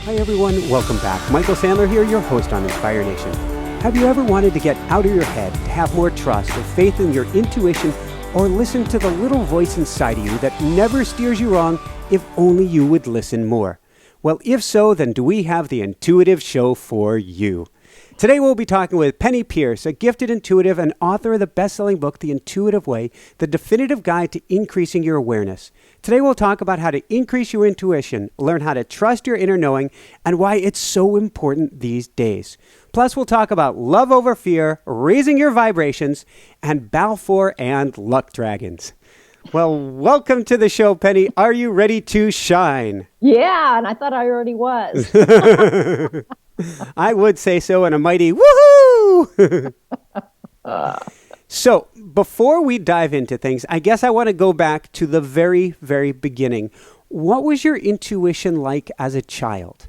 Hi everyone, welcome back. Michael Sandler here, your host on Inspire Nation. Have you ever wanted to get out of your head, to have more trust or faith in your intuition, or listen to the little voice inside of you that never steers you wrong if only you would listen more? Well, if so, then do we have the Intuitive Show for you. Today we'll be talking with Penney Peirce, a gifted intuitive and author of the best-selling book, The Intuitive Way, the definitive guide to increasing your awareness. Today we'll talk about how to increase your intuition, learn how to trust your inner knowing, and why it's so important these days. Plus we'll talk about love over fear, raising your vibrations, and Balfour and luck dragons. Well, welcome to the show, Penney. Are you ready to shine? Yeah, and I thought I already was. I would say so in a mighty woohoo! So, before we dive into things, I guess I want to go back to the very, very beginning. What was your intuition like as a child?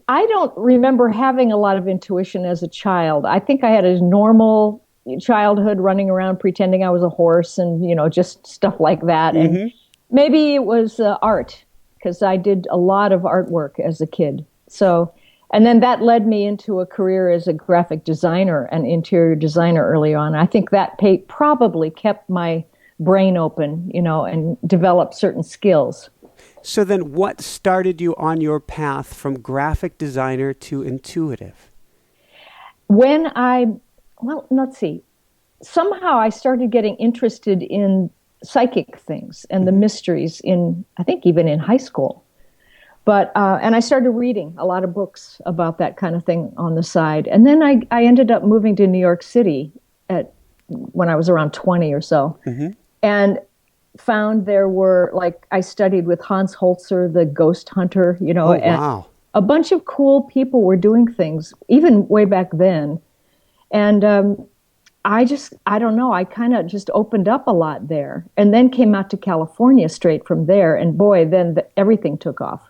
I don't remember having a lot of intuition as a child. I think I had a normal childhood, running around pretending I was a horse and, just stuff like that. Mm-hmm. And maybe it was art, because I did a lot of artwork as a kid. So, and then that led me into a career as a graphic designer and interior designer early on. I think that probably kept my brain open, and developed certain skills. So then what started you on your path from graphic designer to intuitive? Let's see. Somehow I started getting interested in psychic things and the mysteries I think even in high school. But, and I started reading a lot of books about that kind of thing on the side. And then I ended up moving to New York City when I was around 20 or so. Mm-hmm. And found there were, I studied with Hans Holzer, the ghost hunter, and wow. A bunch of cool people were doing things, even way back then. And I don't know, I kind of just opened up a lot there. And then came out to California straight from there. And boy, then everything took off.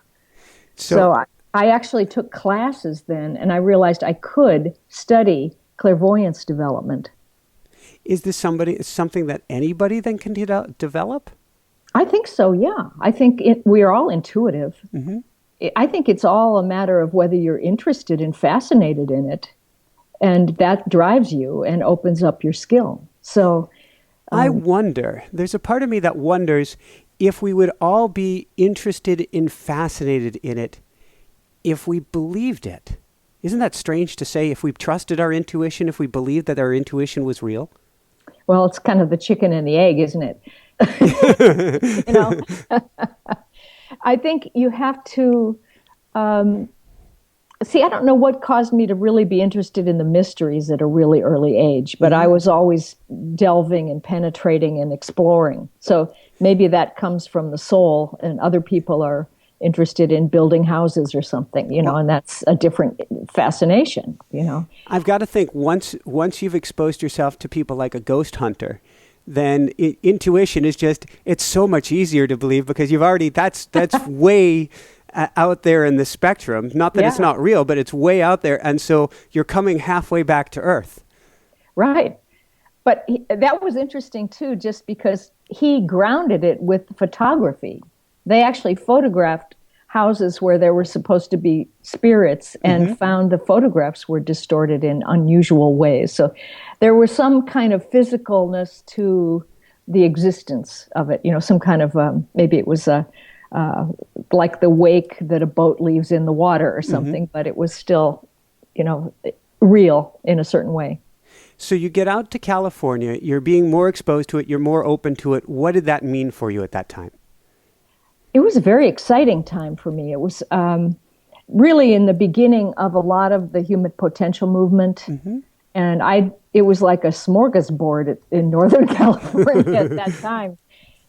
So I actually took classes then, and I realized I could study clairvoyance development. Is this something that anybody then can develop? I think so, yeah. I think we are all intuitive. Mm-hmm. I think it's all a matter of whether you're interested and fascinated in it, and that drives you and opens up your skill. So I wonder, there's a part of me that wonders if we would all be interested and fascinated in it if we believed it. Isn't that strange to say, if we trusted our intuition, if we believed that our intuition was real? Well, it's kind of the chicken and the egg, isn't it? I think you have to see, I don't know what caused me to really be interested in the mysteries at a really early age, but I was always delving and penetrating and exploring. So maybe that comes from the soul, and other people are interested in building houses or something, and that's a different fascination, I've got to think once you've exposed yourself to people like a ghost hunter, then intuition is it's so much easier to believe, because you've already, that's way out there in the spectrum. Not that it's not real, but it's way out there. And so you're coming halfway back to Earth. Right. But that was interesting too, just because he grounded it with photography. They actually photographed houses where there were supposed to be spirits, and found the photographs were distorted in unusual ways. So there was some kind of physicalness to the existence of it, some kind of, maybe it was like the wake that a boat leaves in the water or something, but it was still, real in a certain way. So you get out to California, you're being more exposed to it, you're more open to it. What did that mean for you at that time? It was a very exciting time for me. It was really in the beginning of a lot of the human potential movement. And it was like a smorgasbord in Northern California at that time.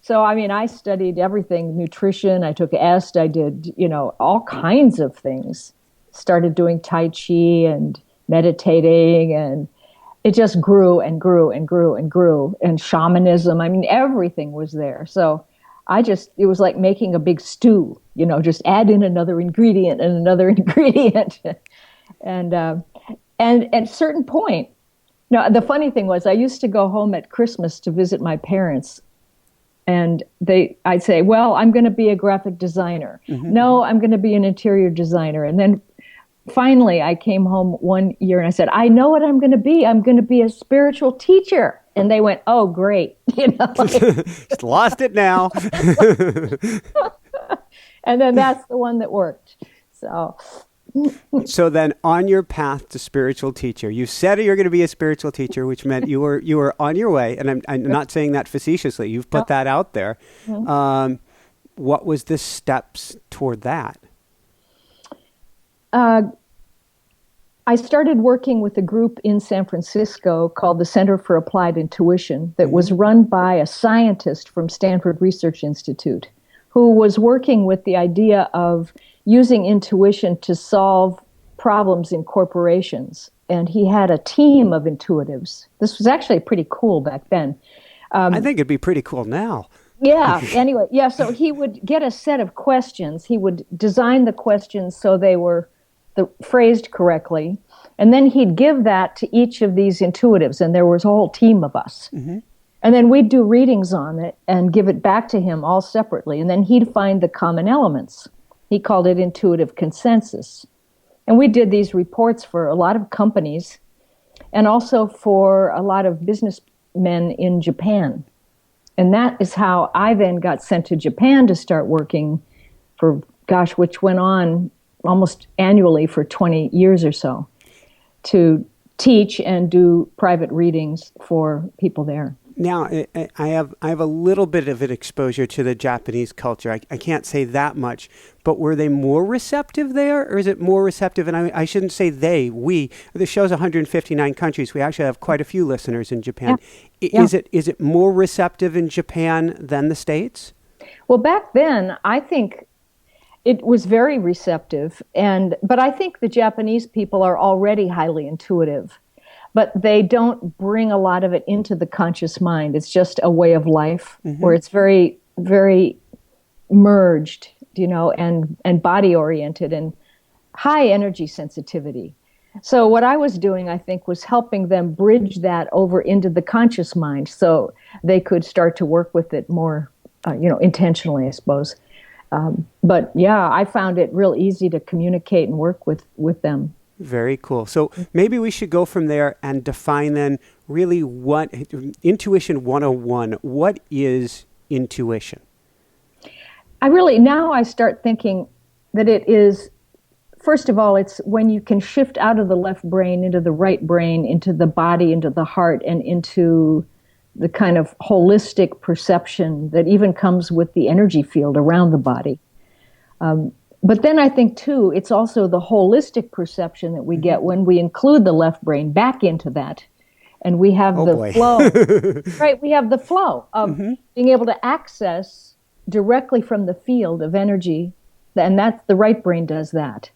So, I studied everything, nutrition, I took est, I did, all kinds of things. Started doing Tai Chi and meditating, and it just grew and grew and grew and grew. And shamanism, everything was there. So it was like making a big stew, just add in another ingredient and another ingredient. And at a certain point, the funny thing was I used to go home at Christmas to visit my parents. And I'd say, well, I'm going to be a graphic designer. No, I'm going to be an interior designer. And then finally I came home one year and I said, I know what I'm going to be. I'm going to be a spiritual teacher. And they went, oh, great. Just lost it now. And then that's the one that worked. So then on your path to spiritual teacher, you said you're going to be a spiritual teacher, which meant you were on your way. And I'm not saying that facetiously. You've put that out there. What was the steps toward that? I started working with a group in San Francisco called the Center for Applied Intuition that was run by a scientist from Stanford Research Institute who was working with the idea of using intuition to solve problems in corporations. And he had a team of intuitives. This was actually pretty cool back then. I think it'd be pretty cool now. Yeah, anyway, so he would get a set of questions. He would design the questions so they were phrased correctly. And then he'd give that to each of these intuitives, and there was a whole team of us. And then we'd do readings on it and give it back to him all separately. And then he'd find the common elements. He called it intuitive consensus. And we did these reports for a lot of companies and also for a lot of businessmen in Japan. And that is how I then got sent to Japan to start working which went on almost annually for 20 years or so, to teach and do private readings for people there. Now, I have a little bit of an exposure to the Japanese culture. I can't say that much, but were they more receptive there, or is it more receptive? And I shouldn't say we. The show's 159 countries. We actually have quite a few listeners in Japan. Yeah. Is it more receptive in Japan than the States? Well, back then, I think it was very receptive, but I think the Japanese people are already highly intuitive. But they don't bring a lot of it into the conscious mind. It's just a way of life where it's very, very merged, and body oriented and high energy sensitivity. So what I was doing, I think, was helping them bridge that over into the conscious mind so they could start to work with it more, intentionally, I suppose. But yeah, I found it real easy to communicate and work with them. Very cool. So maybe we should go from there and define then really what Intuition 101, what is intuition? Now I start thinking that it is, first of all, it's when you can shift out of the left brain into the right brain, into the body, into the heart, and into the kind of holistic perception that even comes with the energy field around the body. But then I think, too, it's also the holistic perception that we get when we include the left brain back into that. And we have flow. Right, we have the flow of being able to access directly from the field of energy. And that's the right brain does that.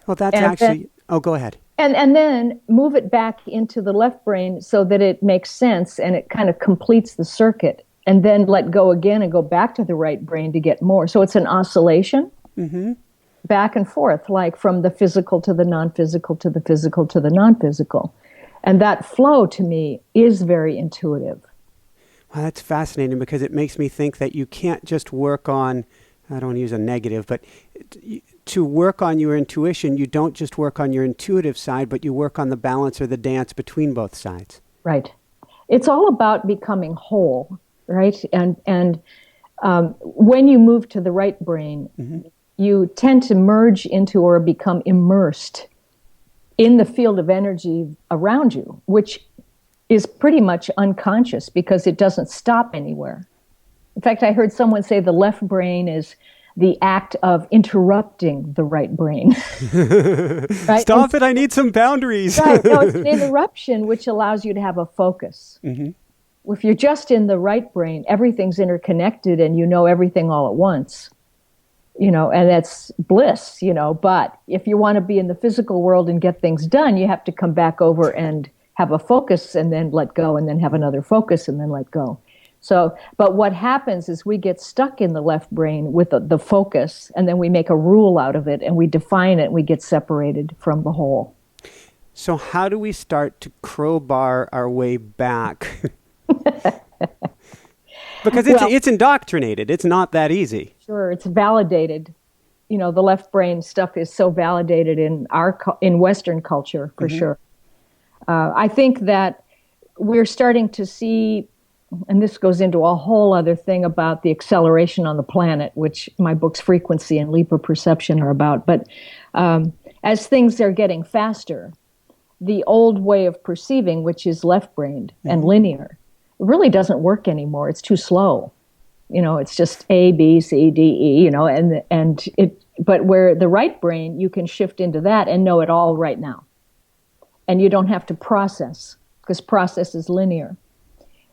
Well, that's go ahead. And then move it back into the left brain so that it makes sense and it kind of completes the circuit. And then let go again and go back to the right brain to get more. So it's an oscillation. Back and forth, like from the physical to the non-physical to the physical to the non-physical. And that flow to me is very intuitive. Well, that's fascinating because it makes me think that you can't just work on, I don't want to use a negative, but to work on your intuition, you don't just work on your intuitive side, but you work on the balance or the dance between both sides. Right. It's all about becoming whole, right? And when you move to the right brain, you tend to merge into or become immersed in the field of energy around you, which is pretty much unconscious because it doesn't stop anywhere. In fact, I heard someone say the left brain is the act of interrupting the right brain. Right? Stop it, I need some boundaries. Right, no, it's an interruption which allows you to have a focus. If you're just in the right brain, everything's interconnected and you know everything all at once. And that's bliss, but if you want to be in the physical world and get things done, you have to come back over and have a focus and then let go and then have another focus and then let go. So, but what happens is we get stuck in the left brain with the focus and then we make a rule out of it and we define it and we get separated from the whole. So how do we start to crowbar our way back? Because it's indoctrinated. It's not that easy. Sure, it's validated. The left brain stuff is so validated in Western culture, for sure. I think that we're starting to see, and this goes into a whole other thing about the acceleration on the planet, which my books Frequency and Leap of Perception are about. But as things are getting faster, the old way of perceiving, which is left-brained and linear, really doesn't work anymore. It's too slow. It's just A, B, C, D, E, but where the right brain, you can shift into that and know it all right now. And you don't have to process, because process is linear.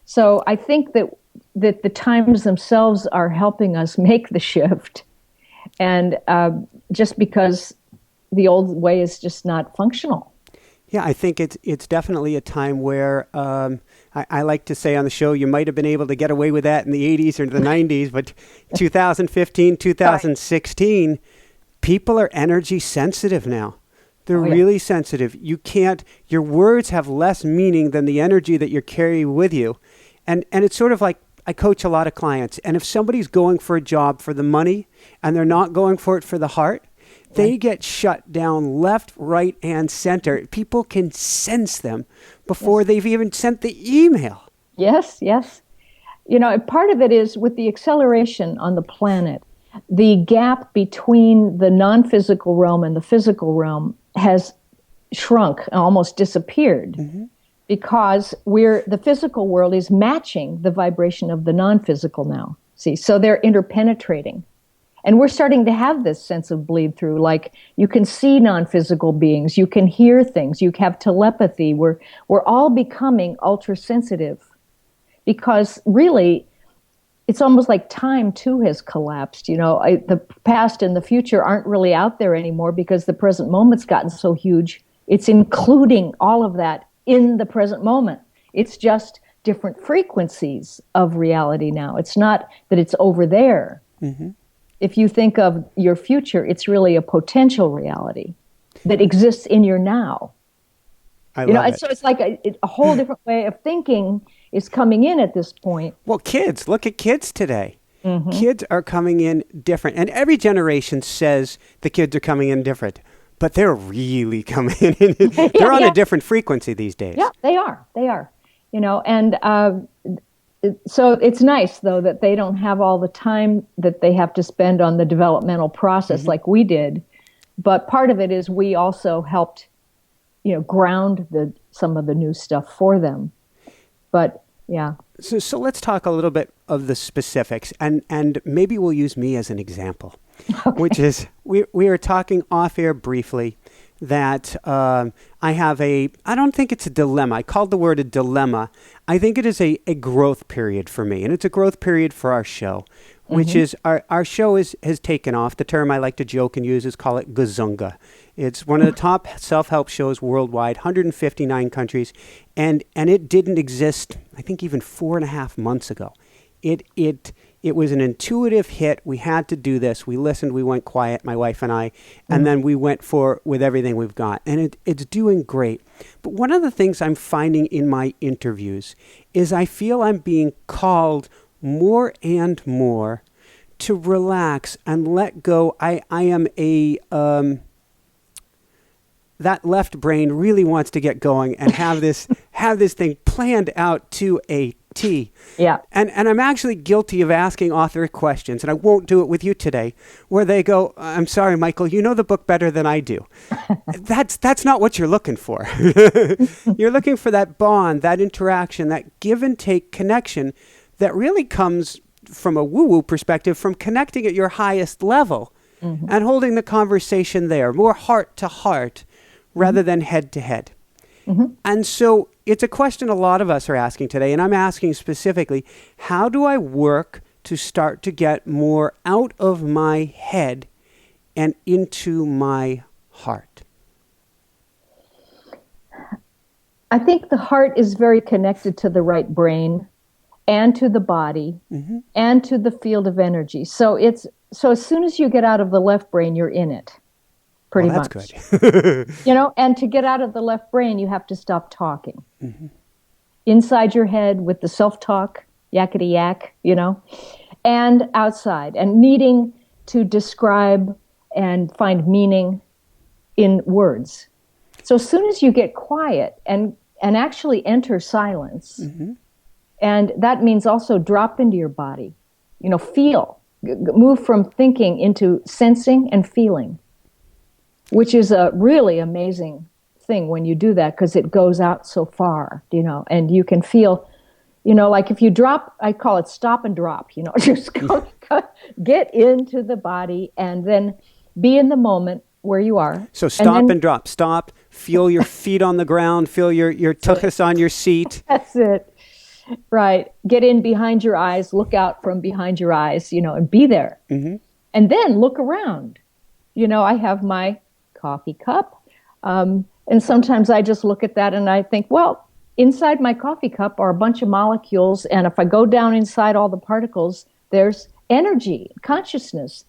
So I think that the times themselves are helping us make the shift. And just because the old way is just not functional. Yeah, I think it's definitely a time where I like to say on the show, you might have been able to get away with that in the 80s or the 90s, but 2015, 2016, people are energy sensitive now. They're really sensitive. Your words have less meaning than the energy that you're carrying with you. And it's sort of like, I coach a lot of clients, and if somebody's going for a job for the money and they're not going for it for the heart, they get shut down left, right, and center. People can sense them before they've even sent the email. Yes. Part of it is with the acceleration on the planet, the gap between the non-physical realm and the physical realm has shrunk and almost disappeared because the physical world is matching the vibration of the non-physical now. See, so they're interpenetrating. And we're starting to have this sense of bleed through, like you can see non-physical beings, you can hear things, you have telepathy. We're all becoming ultra sensitive because really it's almost like time too has collapsed. The past and the future aren't really out there anymore because the present moment's gotten so huge. It's including all of that in the present moment. It's just different frequencies of reality now. It's not that it's over there. If you think of your future, it's really a potential reality that exists in your now. I love it. So it's like a whole different way of thinking is coming in at this point. Well, look at kids today. Kids are coming in different. And every generation says the kids are coming in different, but they're really coming in. They're on a different frequency these days. Yeah, they are. So it's nice, though, that they don't have all the time that they have to spend on the developmental process like we did. But part of it is we also helped, ground some of the new stuff for them. But, yeah. So let's talk a little bit of the specifics, and maybe we'll use me as an example, which is we were talking off air briefly that I have I don't think it's a dilemma. I called the word a dilemma. I think it is a growth period for me, and it's a growth period for our show, which is our show has taken off. The term I like to joke and use is call it Gazunga. It's one of the top self-help shows worldwide, 159 countries, and it didn't exist, I think, even 4.5 months ago. It was an intuitive hit. We had to do this. We listened. We went quiet, my wife and I, and then we went with everything we've got. And it's doing great. But one of the things I'm finding in my interviews is I feel I'm being called more and more to relax and let go. I am that left brain really wants to get going and have this thing planned out to a T. Yeah. And I'm actually guilty of asking author questions, and I won't do it with you today, where they go, I'm sorry, Michael, you know the book better than I do. That's not what you're looking for. You're looking for that bond, that interaction, that give and take connection that really comes from a woo-woo perspective, from connecting at your highest level and holding the conversation there, more heart to heart rather than head to head. And so it's a question a lot of us are asking today, and I'm asking specifically, how do I work to start to get more out of my head and into my heart? I think the heart is very connected to the right brain and to the body and to the field of energy. So as soon as you get out of the left brain, you're in it. Pretty much. That's good. And to get out of the left brain, you have to stop talking. Inside your head with the self-talk, yakety yak, and outside, and needing to describe and find meaning in words. So as soon as you get quiet and actually enter silence, and that means also drop into your body, feel, move from thinking into sensing and feeling, which is a really amazing thing when you do that, because it goes out so far, and you can feel, like if you drop, I call it stop and drop, just get into the body and then be in the moment where you are. So stop and drop. Stop, feel your feet on the ground, feel your tuchus on your seat. That's it. Right. Get in behind your eyes, look out from behind your eyes, and be there. And then look around. I have my coffee cup. And sometimes I just look at that and I think, well, inside my coffee cup are a bunch of molecules. And if I go down inside all the particles, there's energy, consciousness.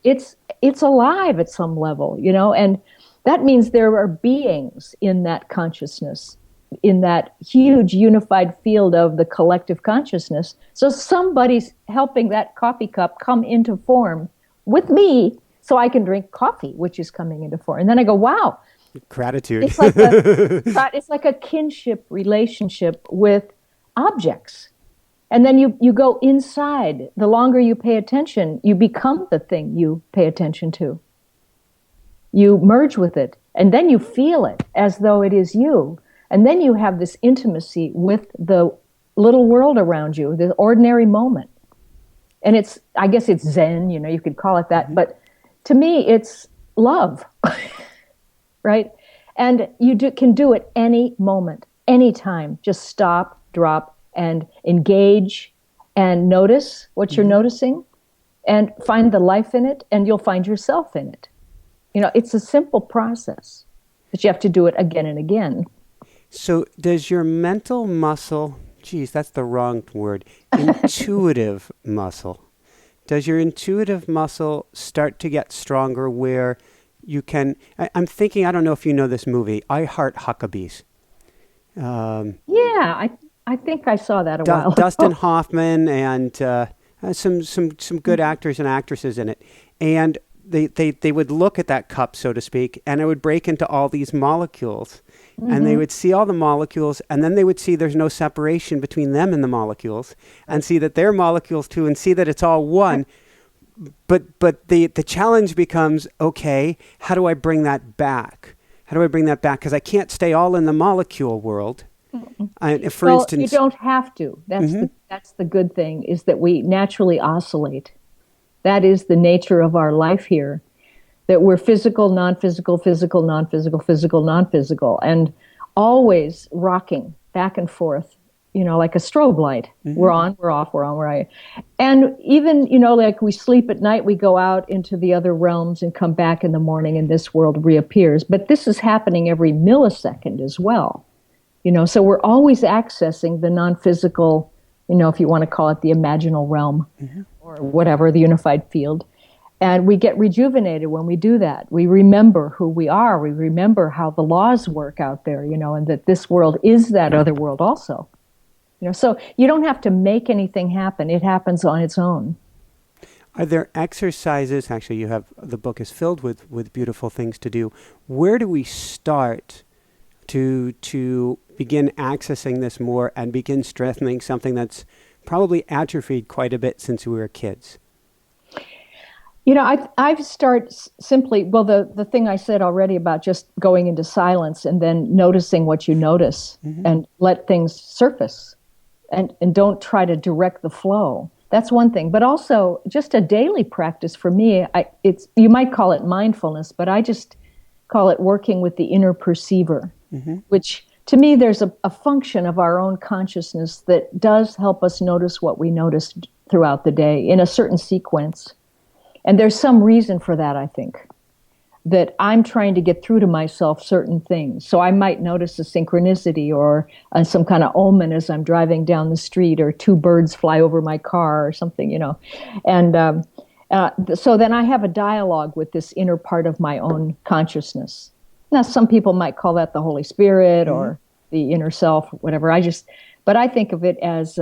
It's alive at some level, and that means there are beings in that consciousness, in that huge unified field of the collective consciousness. So somebody's helping that coffee cup come into form with me so I can drink coffee, which is coming into form. And then I go, wow. Gratitude. It's like a kinship relationship with objects. And then you go inside. The longer you pay attention, you become the thing you pay attention to. You merge with it, and then you feel it as though it is you. And then you have this intimacy with the little world around you, the ordinary moment. And I guess it's Zen, you could call it that. But to me, it's love, right? And you can do it any moment, any time. Just stop, drop, and engage and notice what you're noticing and find the life in it, and you'll find yourself in it. It's a simple process, but you have to do it again and again. So does your mental muscle, that's the wrong word, intuitive muscle, does your intuitive muscle start to get stronger where you can, I'm thinking, I don't know if you know this movie, I Heart Huckabees. I think I saw that a while ago. Dustin Hoffman and some good actors and actresses in it. And they would look at that cup, so to speak, and it would break into all these molecules. And they would see all the molecules, and then they would see there's no separation between them and the molecules, and see that they're molecules too, and see that it's all one. But the challenge becomes, okay, how do I bring that back? Because I can't stay all in the molecule world. For instance, you don't have to. That's the good thing, is that we naturally oscillate. That is the nature of our life here, that we're physical, non-physical, physical, non-physical, physical, non-physical, and always rocking back and forth, like a strobe light. We're on, we're off, we're on, we're on. And even, like we sleep at night, we go out into the other realms and come back in the morning and this world reappears. But this is happening every millisecond as well. So we're always accessing the non-physical, if you want to call it the imaginal realm or whatever, the unified field. And we get rejuvenated when we do that. We remember who we are. We remember how the laws work out there, and that this world is that other world also. So you don't have to make anything happen. It happens on its own. Are there exercises? Actually, the book is filled with beautiful things to do. Where do we start to begin accessing this more and begin strengthening something that's probably atrophied quite a bit since we were kids? I've started simply, the thing I said already about just going into silence and then noticing what you notice and let things surface and don't try to direct the flow. That's one thing. But also just a daily practice for me, you might call it mindfulness, but I just call it working with the inner perceiver, which to me there's a function of our own consciousness that does help us notice what we notice throughout the day in a certain sequence. And there's some reason for that, I think, that I'm trying to get through to myself certain things. So I might notice a synchronicity or some kind of omen as I'm driving down the street, or two birds fly over my car or something, And so then I have a dialogue with this inner part of my own consciousness. Now, some people might call that the Holy Spirit or the inner self, whatever. But I think of it as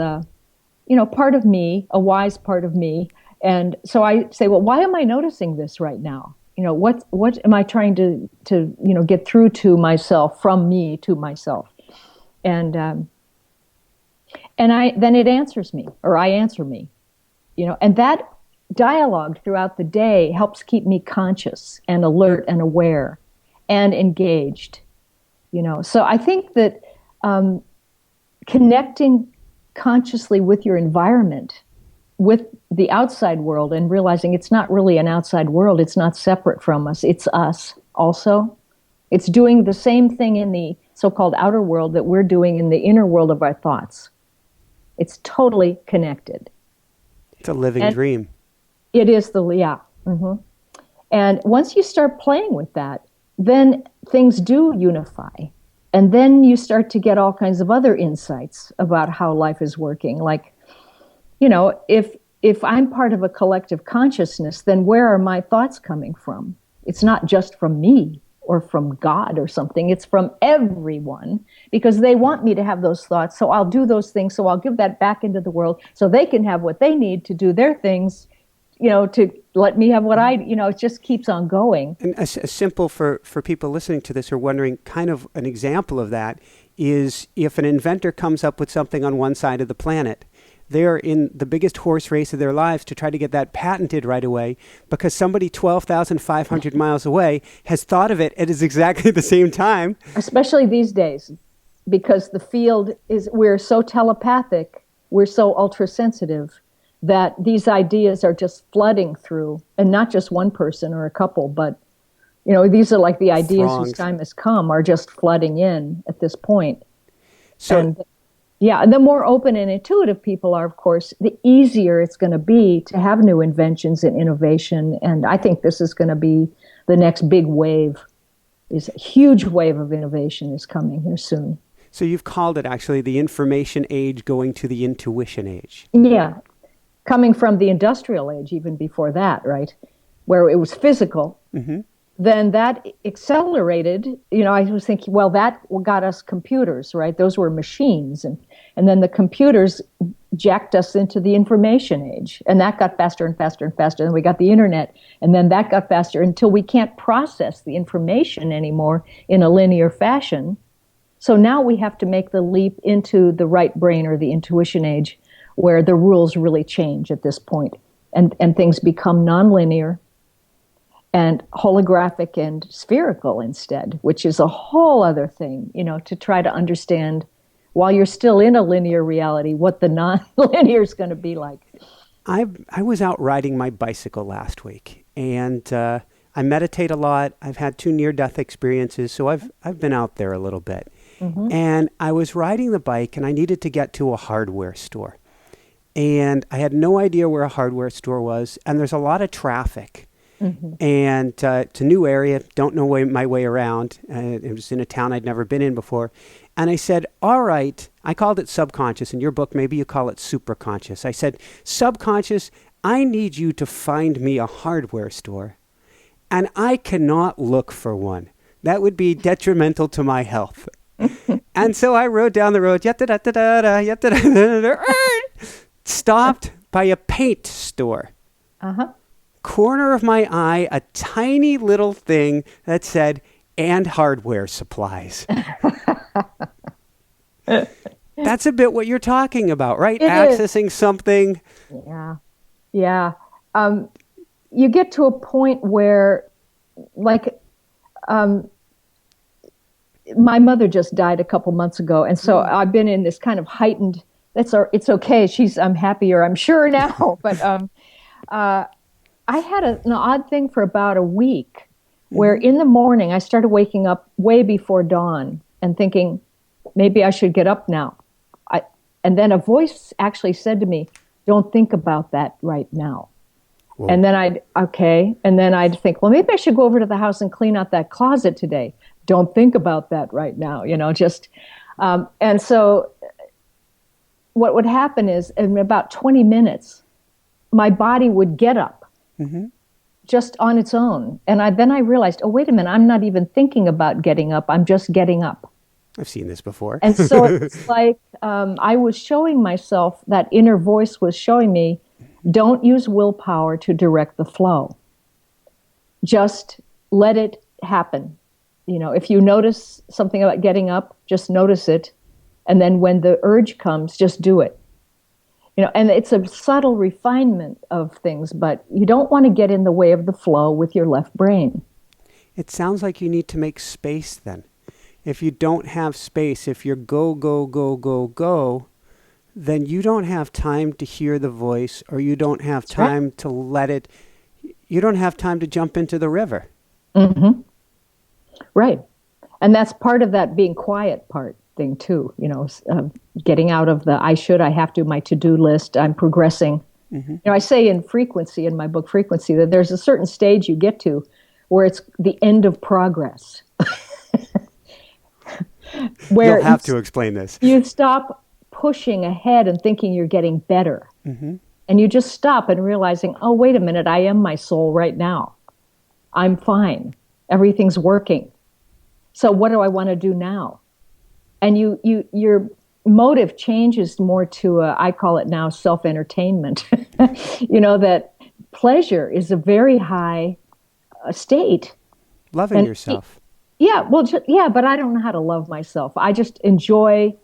part of me, a wise part of me. And so I say, well, why am I noticing this right now? What am I trying to get through to myself, from me to myself? And then it answers me, or I answer me, and that dialogue throughout the day helps keep me conscious and alert and aware and engaged. So I think that connecting consciously with your environment, with the outside world, and realizing it's not really an outside world, it's not separate from us, it's us also. It's doing the same thing in the so-called outer world that we're doing in the inner world of our thoughts. It's totally connected. It's a living dream. It is yeah. Mm-hmm. And once you start playing with that, then things do unify. And then you start to get all kinds of other insights about how life is working. Like, if I'm part of a collective consciousness, then where are my thoughts coming from? It's not just from me or from God or something. It's from everyone, because they want me to have those thoughts. So I'll do those things. So I'll give that back into the world so they can have what they need to do their things, to let me have what it just keeps on going. And a simple, for people listening to this or wondering, kind of an example of that is if an inventor comes up with something on one side of the planet, they're in the biggest horse race of their lives to try to get that patented right away, because somebody 12,500 miles away has thought of it at exactly the same time. Especially these days, because the field we're so telepathic, we're so ultra-sensitive, that these ideas are just flooding through, and not just one person or a couple, but, these are like the ideas Throngs. Whose time has come are just flooding in at this point. So, and the more open and intuitive people are, of course, the easier it's going to be to have new inventions and innovation. And I think this is going to be the next big wave. This huge wave of innovation is coming here soon. So you've called it actually the information age going to the intuition age. Yeah. Coming from the industrial age, even before that, right? Where it was physical. Mm-hmm. Then that accelerated, I was thinking, well, that got us computers, right? Those were machines. And then the computers jacked us into the information age. And that got faster and faster and faster. And we got the internet. And then that got faster until we can't process the information anymore in a linear fashion. So now we have to make the leap into the right brain, or the intuition age, where the rules really change at this point. And things become nonlinear and holographic and spherical instead, which is a whole other thing, to try to understand, while you're still in a linear reality, what the non-linear is going to be like. I was out riding my bicycle last week, and I meditate a lot. I've had 2 near-death experiences, so I've been out there a little bit. Mm-hmm. And I was riding the bike, and I needed to get to a hardware store. And I had no idea where a hardware store was, and there's a lot of traffic. Mm-hmm. And it's a new area, don't know my way around. It was in a town I'd never been in before. And I said, all right, I called it subconscious. In your book, maybe you call it superconscious. I said, subconscious, I need you to find me a hardware store. And I cannot look for one. That would be detrimental to my health. And so I rode down the road, stopped by a paint store. Uh-huh. Corner of my eye, a tiny little thing that said, and hardware supplies. That's a bit what you're talking about, right? Accessing something. Yeah. Yeah. You get to a point where, like, my mother just died a couple months ago. And so I've been in this kind of heightened, it's okay. I'm happier, I'm sure now. But I had an odd thing for about a week where in the morning I started waking up way before dawn and thinking, maybe I should get up now. And then a voice actually said to me, don't think about that right now. Whoa. And then I'd think, well, maybe I should go over to the house and clean out that closet today. Don't think about that right now, and so what would happen is in about 20 minutes, my body would get up. Mm-hmm. Just on its own. And then I realized, oh, wait a minute, I'm not even thinking about getting up. I'm just getting up. I've seen this before. And so it's like I was showing myself, that inner voice was showing me, don't use willpower to direct the flow. Just let it happen. You know, if you notice something about getting up, just notice it. And then when the urge comes, just do it. You know, and it's a subtle refinement of things, but you don't want to get in the way of the flow with your left brain. It sounds like you need to make space then. If you don't have space, if you're go, go, go, go, go, then you don't have time to hear the voice, or you don't have time to let it, you don't have time to jump into the river. Mm-hmm. Right. And that's part of that being quiet part thing too, you know, getting out of the I should, I have to, my to-do list, I'm progressing. Mm-hmm. You know, I say in Frequency, in my book Frequency, that there's a certain stage you get to where it's the end of progress. Where you'll have to explain this. You stop pushing ahead and thinking you're getting better. Mm-hmm. And you just stop and realizing, oh, wait a minute, I am my soul right now. I'm fine. Everything's working. So what do I want to do now? And your motive changes more to, I call it now self-entertainment. You know, that pleasure is a very high state. Loving yourself. Yeah, well, but I don't know how to love myself. I just enjoy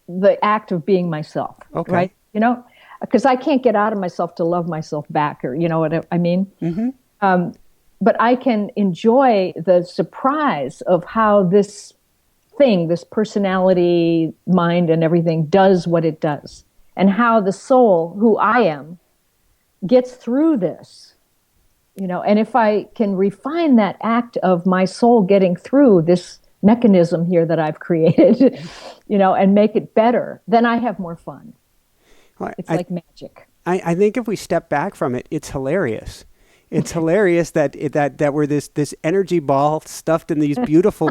the act of being myself, right? You know, because I can't get out of myself to love myself back, or you know what I mean? Mm-hmm. But I can enjoy the surprise of how this thing, this personality, mind, and everything does what it does, and how the soul, who I am, gets through this. You know, and if I can refine that act of my soul getting through this mechanism here that I've created, you know, and make it better, then I have more fun. Well, it's like magic. I think if we step back from it, it's hilarious. It's hilarious that we're this energy ball stuffed in these beautiful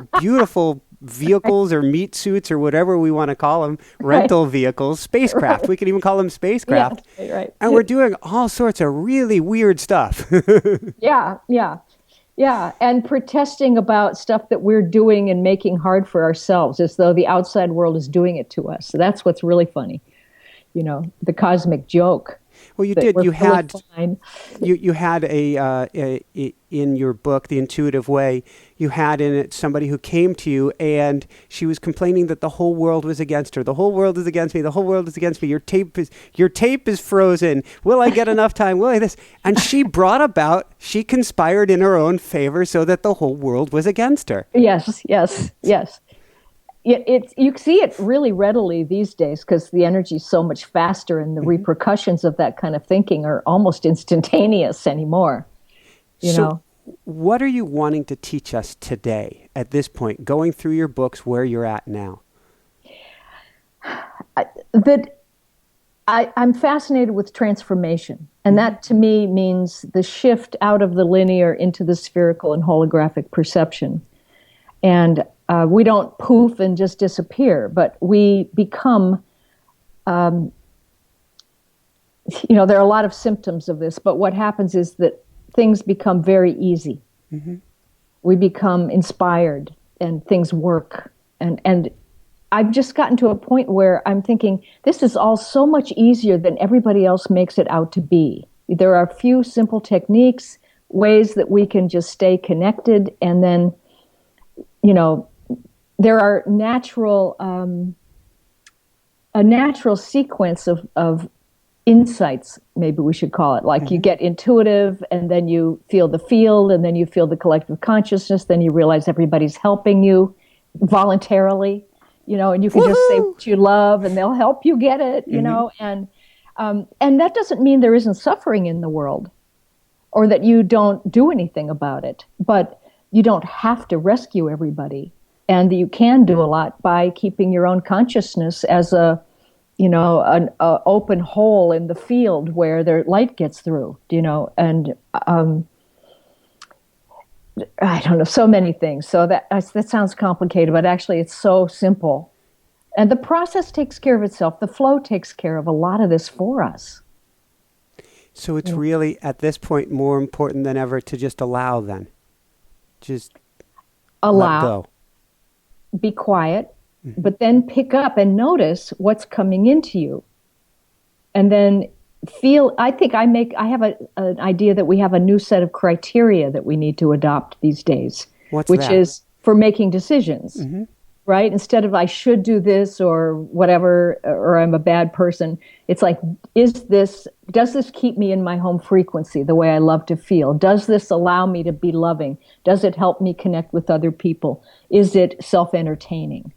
vehicles or meat suits or whatever we want to call them, rental vehicles, spacecraft. Right. We can even call them spacecraft. Yeah, right. And we're doing all sorts of really weird stuff. Yeah. And protesting about stuff that we're doing and making hard for ourselves, as though the outside world is doing it to us. So that's what's really funny. You know, the cosmic joke. Well, you did. You had in your book, The Intuitive Way, you had in it somebody who came to you and she was complaining that the whole world was against her. The whole world is against me. The whole world is against me. Your tape is frozen. Will I get enough time? Will I this? And she conspired in her own favor so that the whole world was against her. Yes. You see it really readily these days because the energy is so much faster, and the repercussions of that kind of thinking are almost instantaneous anymore. You know, what are you wanting to teach us today at this point, going through your books where you're at now? I'm fascinated with transformation, and that to me means the shift out of the linear into the spherical and holographic perception. And we don't poof and just disappear, but we become, you know, there are a lot of symptoms of this, but what happens is that things become very easy. Mm-hmm. We become inspired and things work. And I've just gotten to a point where I'm thinking, this is all so much easier than everybody else makes it out to be. There are a few simple techniques, ways that we can just stay connected, and then, you know, there are a natural sequence of insights, maybe we should call it. Like you get intuitive, and then you feel the field, and then you feel the collective consciousness, then you realize everybody's helping you voluntarily, you know, and you can just say what you love, and they'll help you get it, you know, and that doesn't mean there isn't suffering in the world, or that you don't do anything about it, but you don't have to rescue everybody. And you can do a lot by keeping your own consciousness as an open hole in the field where their light gets through, you know, and I don't know, so many things. So that sounds complicated, but actually it's so simple. And the process takes care of itself. The flow takes care of a lot of this for us. So it's really, at this point, more important than ever to just allow then. Just allow. Let go. Be quiet, but then pick up and notice what's coming into you. And then feel, I have an idea that we have a new set of criteria that we need to adopt these days. Which is for making decisions, right? Instead of I should do this or whatever, or I'm a bad person, it's like, does this keep me in my home frequency, the way I love to feel? Does this allow me to be loving? Does it help me connect with other people? Is it self-entertaining?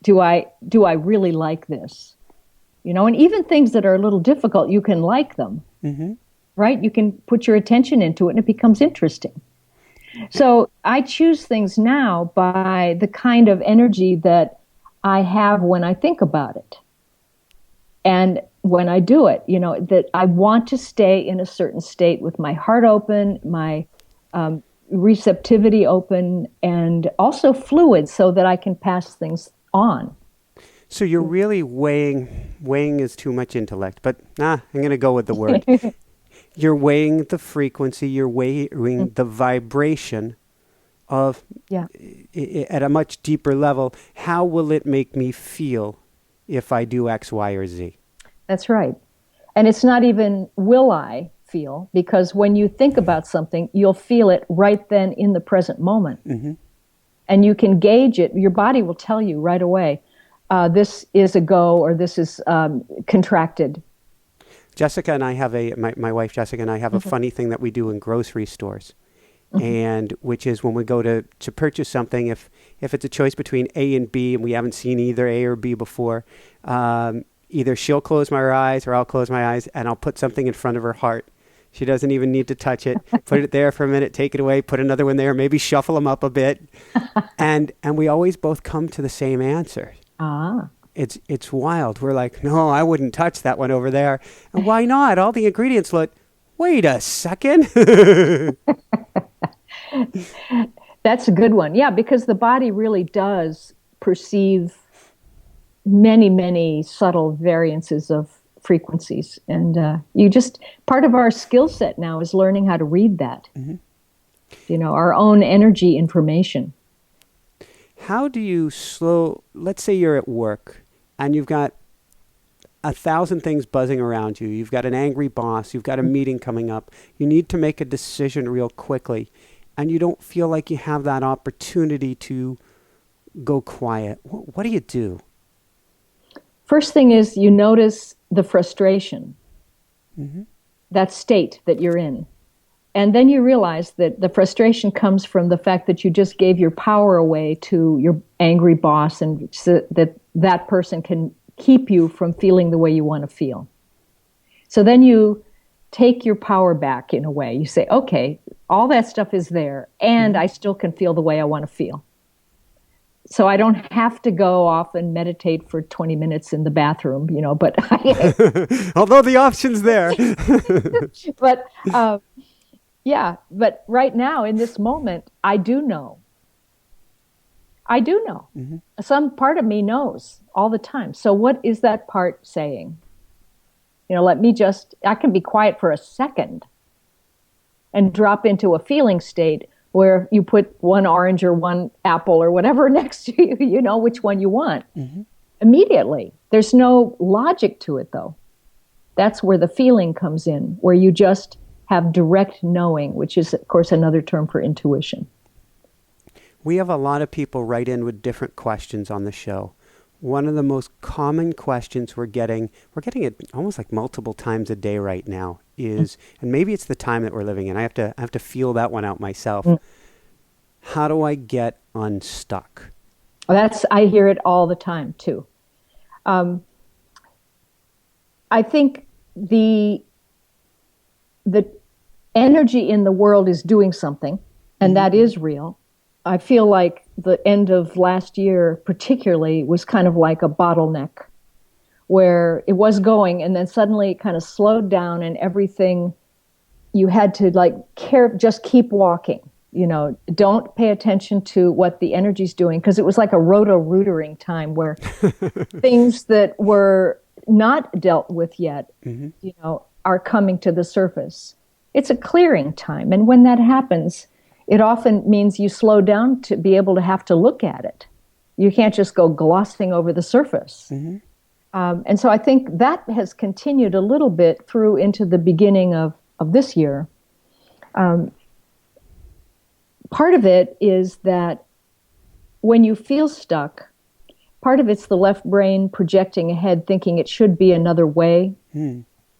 Do I really like this? And even things that are a little difficult, you can like them, right? You can put your attention into it and it becomes interesting. So I choose things now by the kind of energy that I have when I think about it. And when I do it, that I want to stay in a certain state with my heart open, my receptivity open, and also fluid so that I can pass things on. So you're really weighing is too much intellect, but I'm going to go with the word. You're weighing the frequency, you're weighing the vibration of, at a much deeper level, how will it make me feel if I do X, Y, or Z? That's right. And it's not even will I feel, because when you think about something, you'll feel it right then in the present moment. And you can gauge it. Your body will tell you right away, this is a go or this is contracted. Jessica and I have my wife Jessica and I have a funny thing that we do in grocery stores, and which is when we go to purchase something, if it's a choice between A and B and we haven't seen either A or B before, either she'll close my eyes or I'll close my eyes and I'll put something in front of her heart. She doesn't even need to touch it. Put it there for a minute, take it away, put another one there, maybe shuffle them up a bit, and we always both come to the same answer. It's wild. We're like, no, I wouldn't touch that one over there. And why not? All the ingredients look, wait a second. That's a good one. Yeah, because the body really does perceive many, many subtle variances of frequencies. And part of our skill set now is learning how to read that. Our own energy information. How do you let's say you're at work and you've got 1,000 things buzzing around you. You've got an angry boss. You've got a meeting coming up. You need to make a decision real quickly. And you don't feel like you have that opportunity to go quiet. What do you do? First thing is you notice the frustration, that state that you're in. And then you realize that the frustration comes from the fact that you just gave your power away to your angry boss, and so that person can keep you from feeling the way you want to feel. So then you take your power back in a way. You say, okay, all that stuff is there, and I still can feel the way I want to feel. So I don't have to go off and meditate for 20 minutes in the bathroom, but although the option's there. But but right now in this moment, I do know. Some part of me knows all the time. So what is that part saying? I can be quiet for a second and drop into a feeling state where you put one orange or one apple or whatever next to you, you know which one you want. Immediately. There's no logic to it, though. That's where the feeling comes in, where you just have direct knowing, which is, of course, another term for intuition. We have a lot of people write in with different questions on the show. One of the most common questions we're getting it almost like multiple times a day right now is, and maybe it's the time that we're living in. I have to feel that one out myself. How do I get unstuck? I hear it all the time too. I think the energy in the world is doing something, and that is real. I feel like the end of last year particularly was kind of like a bottleneck where it was going and then suddenly it kind of slowed down and everything you had to just keep walking, don't pay attention to what the energy's doing, because it was like a roto-rootering time where things that were not dealt with yet, are coming to the surface. It's a clearing time. And when that happens, it often means you slow down to be able to have to look at it. You can't just go glossing over the surface. Mm-hmm. And so I think that has continued a little bit through into the beginning of this year. Part of it is that when you feel stuck, part of it's the left brain projecting ahead, thinking it should be another way,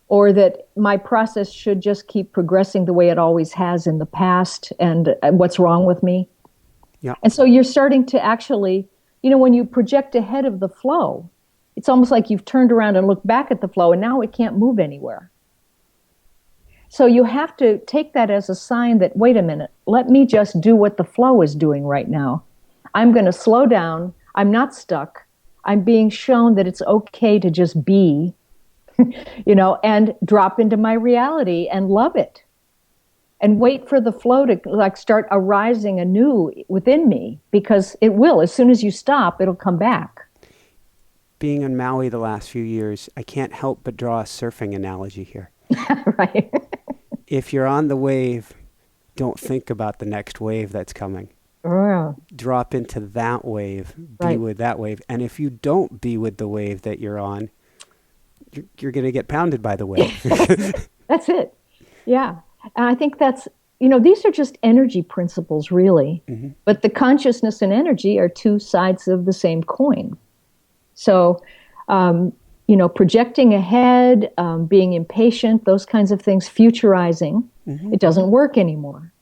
or that my process should just keep progressing the way it always has in the past, and what's wrong with me. Yeah. And so you're starting to actually, when you project ahead of the flow, it's almost like you've turned around and looked back at the flow, and now it can't move anywhere. So you have to take that as a sign that, wait a minute, let me just do what the flow is doing right now. I'm going to slow down. I'm not stuck. I'm being shown that it's okay to just be, and drop into my reality and love it. And wait for the flow to start arising anew within me, because it will. As soon as you stop, it'll come back. Being in Maui the last few years, I can't help but draw a surfing analogy here. Right. If you're on the wave, don't think about the next wave that's coming. Oh. Drop into that wave, be with that wave. And if you don't be with the wave that you're on, you're going to get pounded by the wave. That's it. Yeah. And I think that's, these are just energy principles, really. Mm-hmm. But the consciousness and energy are two sides of the same coin. So, projecting ahead, being impatient, those kinds of things, futurizing, it doesn't work anymore.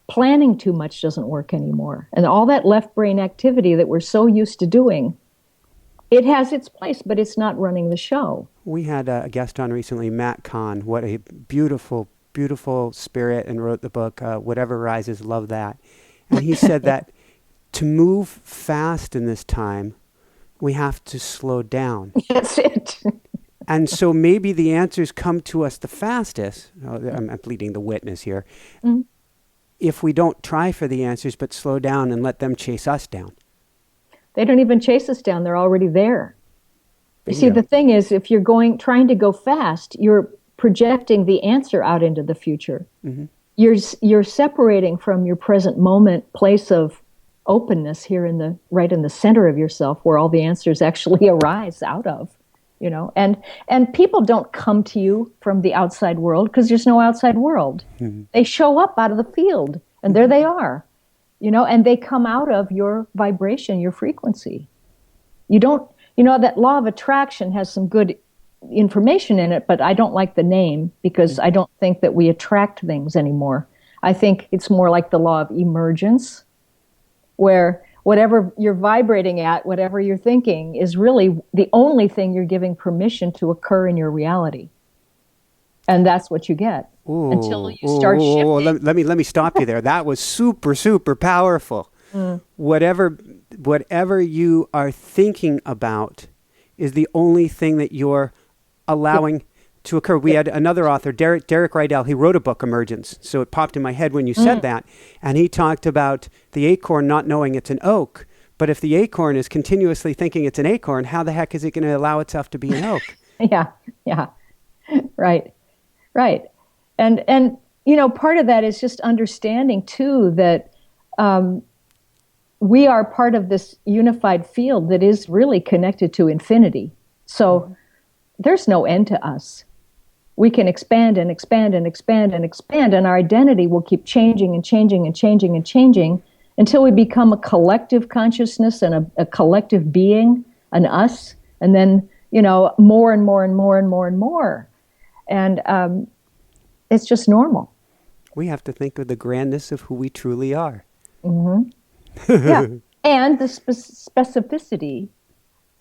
Planning too much doesn't work anymore. And all that left brain activity that we're so used to doing, it has its place, but it's not running the show. We had a guest on recently, Matt Kahn. What a beautiful, beautiful spirit, and wrote the book, Whatever Rises, Love That. And he said that to move fast in this time, we have to slow down. That's it. And so maybe the answers come to us the fastest. I'm pleading the witness here. Mm-hmm. If we don't try for the answers, but slow down and let them chase us down. They don't even chase us down. They're already there. You see, the thing is, if you're trying to go fast, you're projecting the answer out into the future. Mm-hmm. You're separating from your present moment place of openness here right in the center of yourself, where all the answers actually arise out of, and people don't come to you from the outside world, because there's no outside world. Mm-hmm. They show up out of the field, and there they are, and they come out of your vibration, your frequency. You don't, that law of attraction has some good information in it, but I don't like the name, because I don't think that we attract things anymore. I think it's more like the law of emergence, where whatever you're vibrating at, whatever you're thinking, is really the only thing you're giving permission to occur in your reality. And that's what you get until you start shifting. Let me stop you there. That was super, super powerful. Whatever you are thinking about is the only thing that you're allowing to occur. We had another author, Derek Rydell. He wrote a book, Emergence. So it popped in my head when you said that. And he talked about the acorn not knowing it's an oak. But if the acorn is continuously thinking it's an acorn, how the heck is it going to allow itself to be an oak? Yeah. Right. And part of that is just understanding, too, that we are part of this unified field that is really connected to infinity. So there's no end to us. We can expand and expand and expand and expand, and our identity will keep changing and changing and changing and changing until we become a collective consciousness and a collective being, an us, and then, more and more and more and more and more. And it's just normal. We have to think of the grandness of who we truly are. Mm-hmm. Yeah, and the specificity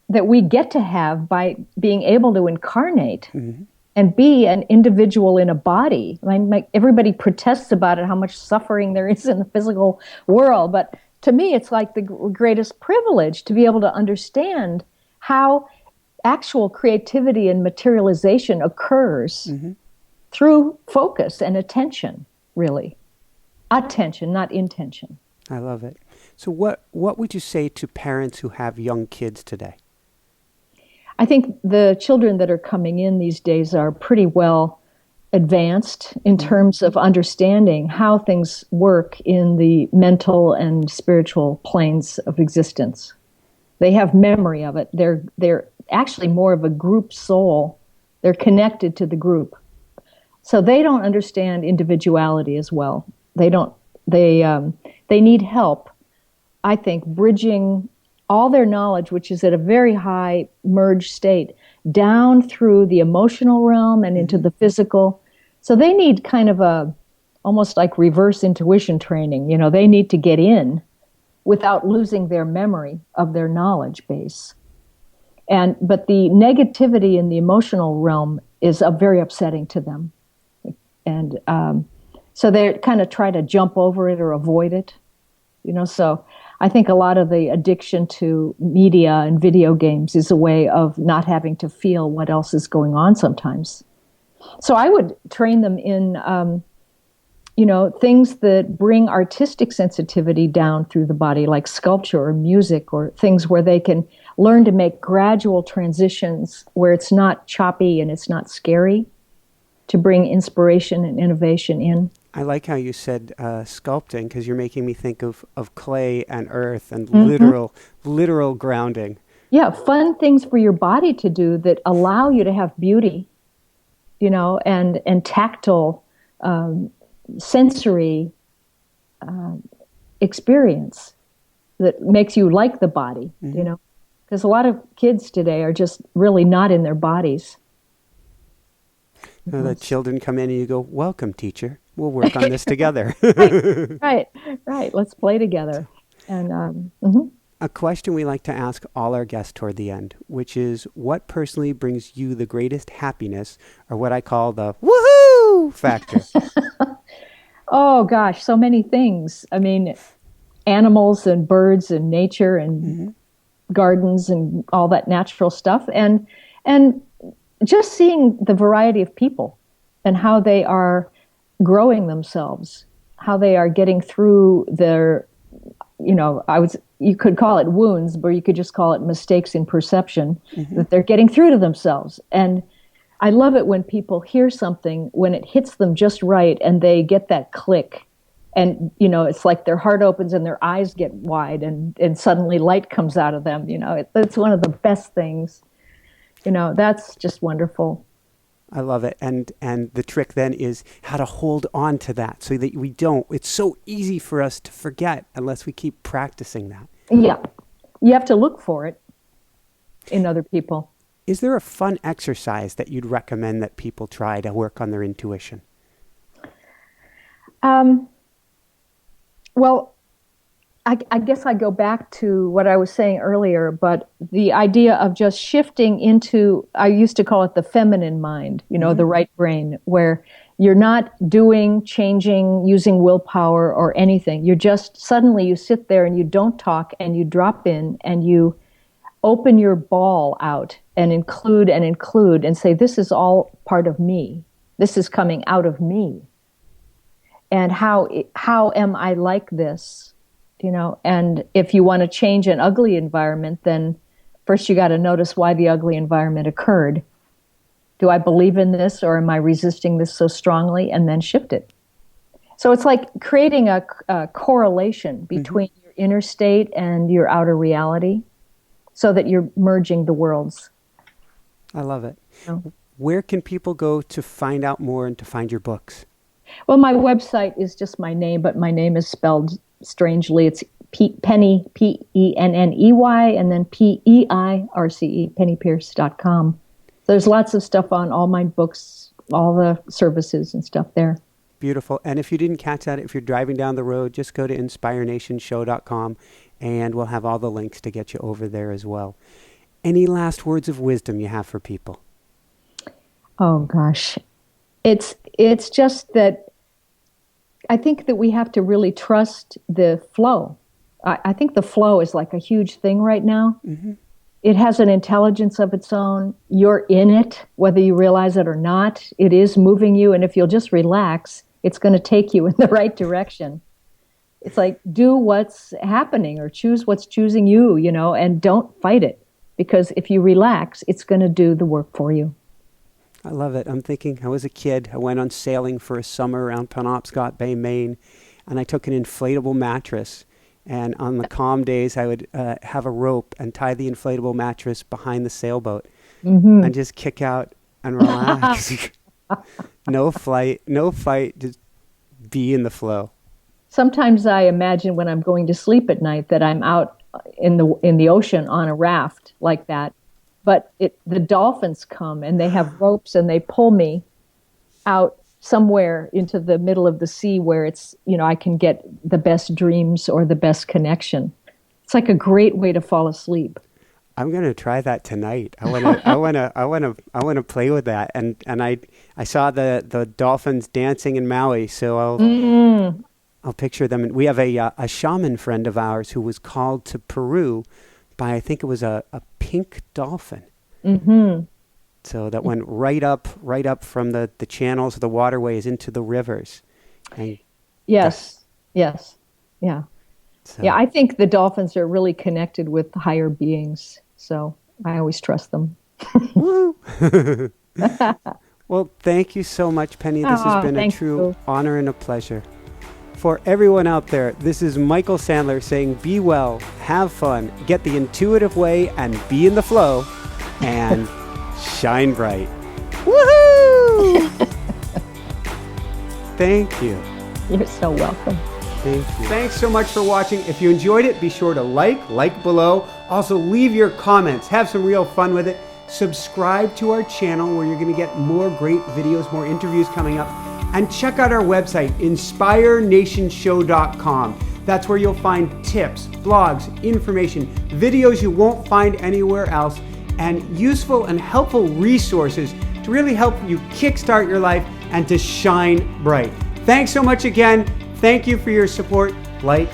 that we get to have by being able to incarnate and be an individual in a body. I mean, everybody protests about it, how much suffering there is in the physical world. But to me, it's like the greatest privilege to be able to understand how actual creativity and materialization occurs through focus and attention, really. Attention, not intention. I love it. So what would you say to parents who have young kids today? I think the children that are coming in these days are pretty well advanced in terms of understanding how things work in the mental and spiritual planes of existence. They have memory of it. They're actually more of a group soul. They're connected to the group. So they don't understand individuality as well. They don't. They need help, I think, bridging all their knowledge, which is at a very high merged state, down through the emotional realm and into the physical. So they need kind of almost like reverse intuition training. You know, they need to get in without losing their memory of their knowledge base. But the negativity in the emotional realm is very upsetting to them. And so they kind of try to jump over it or avoid it. You know, so I think a lot of the addiction to media and video games is a way of not having to feel what else is going on sometimes. So I would train them in, things that bring artistic sensitivity down through the body, like sculpture or music, or things where they can learn to make gradual transitions where it's not choppy and it's not scary, to bring inspiration and innovation in. I like how you said sculpting, because you're making me think of clay and earth and literal grounding. Yeah, fun things for your body to do that allow you to have beauty, and tactile, sensory experience that makes you like the body, because a lot of kids today are just really not in their bodies. The children come in and you go, "Welcome, teacher. We'll work on this together." Right. Let's play together. And a question we like to ask all our guests toward the end, which is, what personally brings you the greatest happiness, or what I call the woohoo factor? Oh gosh, so many things. I mean, animals and birds and nature and gardens and all that natural stuff, and just seeing the variety of people and how they are growing themselves, how they are getting through their, you could call it wounds, but you could just call it mistakes in perception, that they're getting through to themselves. And I love it when people hear something, when it hits them just right and they get that click. And, it's like their heart opens and their eyes get wide and suddenly light comes out of them. It's one of the best things. That's just wonderful. I love it. And the trick then is how to hold on to that so that we don't. It's so easy for us to forget unless we keep practicing that. Yeah. You have to look for it in other people. Is there a fun exercise that you'd recommend that people try to work on their intuition? Well, I guess I go back to what I was saying earlier, but the idea of just shifting into, I used to call it the feminine mind, the right brain, where you're not doing, changing, using willpower or anything. You're just, suddenly you sit there and you don't talk and you drop in and you open your ball out and include and say, this is all part of me. This is coming out of me. And how am I like this? And if you want to change an ugly environment, then first you got to notice why the ugly environment occurred. Do I believe in this, or am I resisting this so strongly? And then shift it. So it's like creating a correlation between your inner state and your outer reality, so that you're merging the worlds. I love it. Where can people go to find out more and to find your books? Well, my website is just my name, but my name is spelled strangely. It's Penney, Penney, and then Peirce, PenneyPeirce.com. There's lots of stuff on all my books, all the services and stuff there. Beautiful. And if you didn't catch that, if you're driving down the road, just go to inspirenationshow.com and we'll have all the links to get you over there as well. Any last words of wisdom you have for people? Oh, gosh. It's just that I think that we have to really trust the flow. I think the flow is like a huge thing right now. It has an intelligence of its own. You're in it, whether you realize it or not. It is moving you, and if you'll just relax, it's going to take you in the right direction. It's like, do what's happening or choose what's choosing you, and don't fight it. Because if you relax, it's going to do the work for you. I love it. I'm thinking, I was a kid. I went on sailing for a summer around Penobscot Bay, Maine, and I took an inflatable mattress And on the calm days, I would have a rope and tie the inflatable mattress behind the sailboat and just kick out and relax. No flight, no fight, just be in the flow. Sometimes I imagine when I'm going to sleep at night that I'm out in the ocean on a raft like that. But the dolphins come and they have ropes and they pull me out somewhere into the middle of the sea where it's, I can get the best dreams or the best connection. It's like a great way to fall asleep. I'm gonna try that tonight. I wanna play with that. And I saw the dolphins dancing in Maui, so I'll picture them. And we have a shaman friend of ours who was called to Peru by, I think it was a pink dolphin. Mm-hmm. So that went right up from the channels of the waterways into the rivers. And yes. Yeah. So. Yeah, I think the dolphins are really connected with higher beings, so I always trust them. Woo! Well, thank you so much, Penney. This has been a true honor and a pleasure. For everyone out there, this is Michael Sandler saying, be well, have fun, get the intuitive way, and be in the flow, and shine bright. Woohoo! Thank you. You're so welcome. Thank you. Thanks so much for watching. If you enjoyed it, be sure to like below. Also, leave your comments. Have some real fun with it. Subscribe to our channel where you're going to get more great videos, more interviews coming up. And check out our website, inspirenationshow.com. That's where you'll find tips, blogs, information, videos you won't find anywhere else, and useful and helpful resources to really help you kickstart your life and to shine bright. Thanks so much again. Thank you for your support. Like,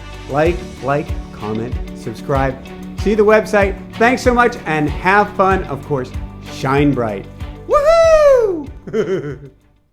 comment, subscribe. See the website. Thanks so much and have fun. Of course, shine bright. Woohoo!